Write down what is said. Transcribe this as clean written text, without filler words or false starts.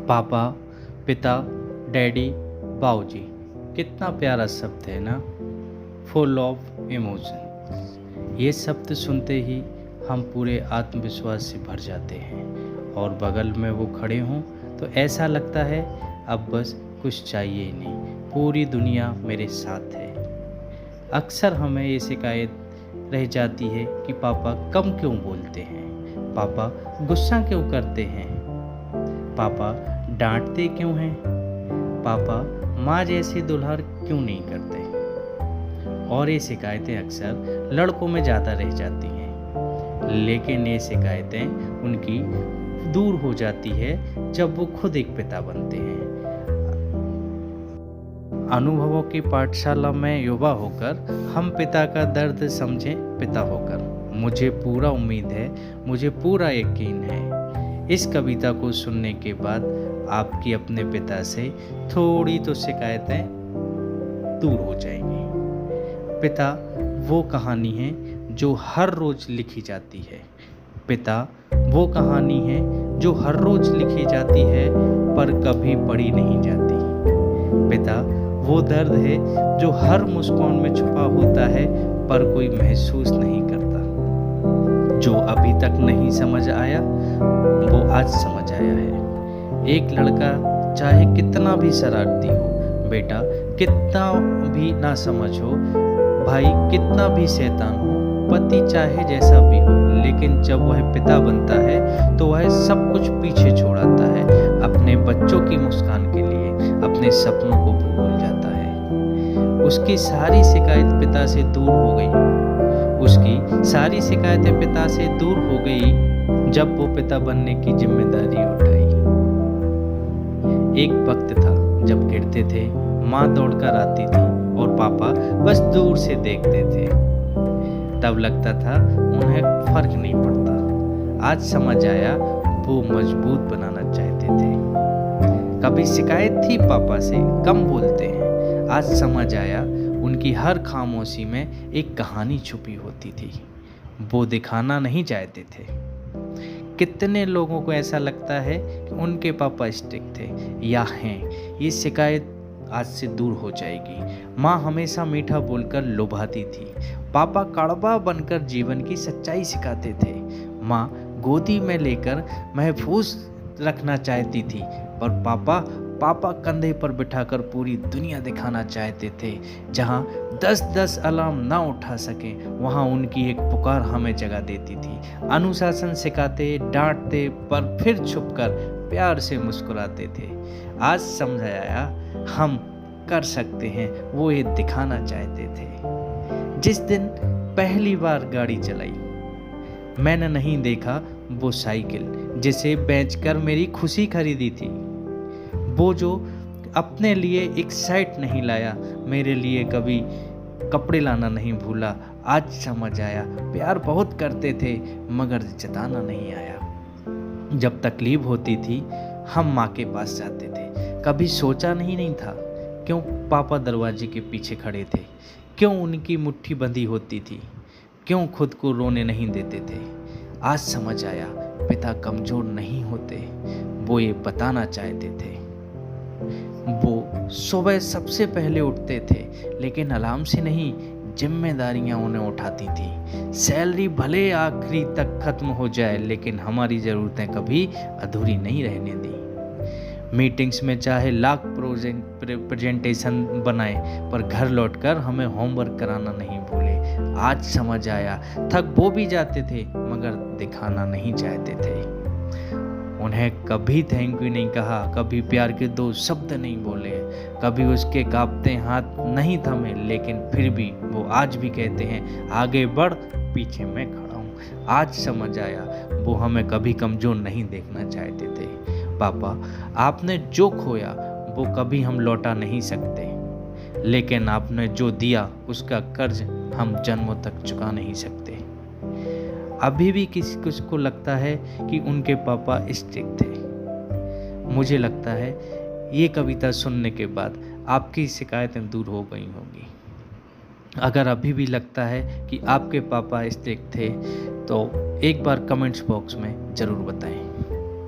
पापा, पिता, डैडी, बाऊजी, कितना प्यारा शब्द है ना। Full of emotion. ये शब्द सुनते ही हम पूरे आत्मविश्वास से भर जाते हैं और बगल में वो खड़े हों तो ऐसा लगता है अब बस कुछ चाहिए ही नहीं, पूरी दुनिया मेरे साथ है। अक्सर हमें ये शिकायत रह जाती है कि पापा कम क्यों बोलते हैं, पापा गुस्सा क्यों करते हैं, पापा डांटते क्यों हैं, पापा माँ जैसे दुलार क्यों नहीं करते। और ये शिकायतें अक्सर लड़कों में ज़्यादा रह जाती हैं, लेकिन ये शिकायतें उनकी दूर हो जाती है जब वो खुद एक पिता बनते हैं। अनुभवों की पाठशाला में युवा होकर हम पिता का दर्द समझें पिता होकर। मुझे पूरा उम्मीद है, मुझे पूरा यकीन है, इस कविता को सुनने के बाद आपकी अपने पिता से थोड़ी तो शिकायतें दूर हो जाएंगी। पिता वो कहानी है जो हर रोज़ लिखी जाती है। पिता वो कहानी है जो हर रोज़ लिखी जाती है पर कभी पढ़ी नहीं जाती। पिता वो दर्द है जो हर मुस्कान में छुपा होता है पर कोई महसूस नहीं करता। जो अभी तक नहीं समझ आया वो आज समझ आया है। एक लड़का चाहे कितना भी शरारती हो, बेटा कितना भी ना समझ हो, भाई कितना भी शैतान हो, पति चाहे जैसा भी हो, लेकिन जब वह पिता बनता है तो वह सब कुछ पीछे छोड़ाता है। अपने बच्चों की मुस्कान के लिए अपने सपनों को भूल जाता है। उसकी सारी शिकायत पिता से दूर हो गई। उसकी सारी शिकायतें पिता से दूर हो गई जब वो पिता बनने की जिम्मेदारी उठाई। एक वक्त था जब गिरते थे, माँ दौड़कर आती थी और पापा बस दूर से देखते थे। तब लगता था उन्हें फर्क नहीं पड़ता। आज समझ आया वो मजबूत बनाना चाहते थे। कभी शिकायत थी पापा से कम बोलते हैं। आज समझ आया उनकी हर खामोशी में एक कहानी छुपी होती थी, वो दिखाना नहीं चाहते थे। कितने लोगों को ऐसा लगता है कि उनके पापा स्ट्रिक्ट थे या हैं। ये शिकायत आज से दूर हो जाएगी। माँ हमेशा मीठा बोलकर लुभाती थी, पापा कड़वा बनकर जीवन की सच्चाई सिखाते थे। माँ गोदी में लेकर महफूज रखना चाहती थी पर पापा कंधे पर बिठाकर पूरी दुनिया दिखाना चाहते थे। जहाँ 10-10 अलार्म ना उठा सके वहाँ उनकी एक पुकार हमें जगा देती थी। अनुशासन सिखाते, डांटते पर फिर छुपकर प्यार से मुस्कुराते थे। आज समझ आया हम कर सकते हैं, वो ये दिखाना चाहते थे। जिस दिन पहली बार गाड़ी चलाई मैंने नहीं देखा वो साइकिल जिसे बेचकर मेरी खुशी खरीदी थी। वो जो अपने लिए एक सेट नहीं लाया, मेरे लिए कभी कपड़े लाना नहीं भूला। आज समझ आया प्यार बहुत करते थे मगर जताना नहीं आया। जब तकलीफ होती थी हम माँ के पास जाते थे। कभी सोचा नहीं था क्यों पापा दरवाजे के पीछे खड़े थे, क्यों उनकी मुट्ठी बंधी होती थी, क्यों खुद को रोने नहीं देते थे। आज समझ आया पिता कमज़ोर नहीं होते, वो ये बताना चाहते थे। वो सुबह सबसे पहले उठते थे लेकिन अलार्म से नहीं, जिम्मेदारियां उन्हें उठाती थी। सैलरी भले आखिरी तक खत्म हो जाए लेकिन हमारी ज़रूरतें कभी अधूरी नहीं रहने दी। मीटिंग्स में चाहे लाख प्रेजेंटेशन बनाए पर घर लौटकर हमें होमवर्क कराना नहीं भूले। आज समझ आया थक वो भी जाते थे मगर दिखाना नहीं चाहते थे। उन्हें कभी थैंक यू नहीं कहा, कभी प्यार के 2 शब्द नहीं बोले, कभी उसके कांपते हाथ नहीं थमे, लेकिन फिर भी वो आज भी कहते हैं आगे बढ़, पीछे मैं खड़ा हूँ। आज समझ आया वो हमें कभी कमज़ोर नहीं देखना चाहते थे। पापा आपने जो खोया वो कभी हम लौटा नहीं सकते, लेकिन आपने जो दिया उसका कर्ज हम जन्मों तक चुका नहीं सकते। अभी भी किसी को लगता है कि उनके पापा स्ट्रिक्ट थे। मुझे लगता है ये कविता सुनने के बाद आपकी शिकायतें दूर हो गई होंगी। अगर अभी भी लगता है कि आपके पापा स्ट्रिक्ट थे तो एक बार कमेंट्स बॉक्स में ज़रूर बताएं।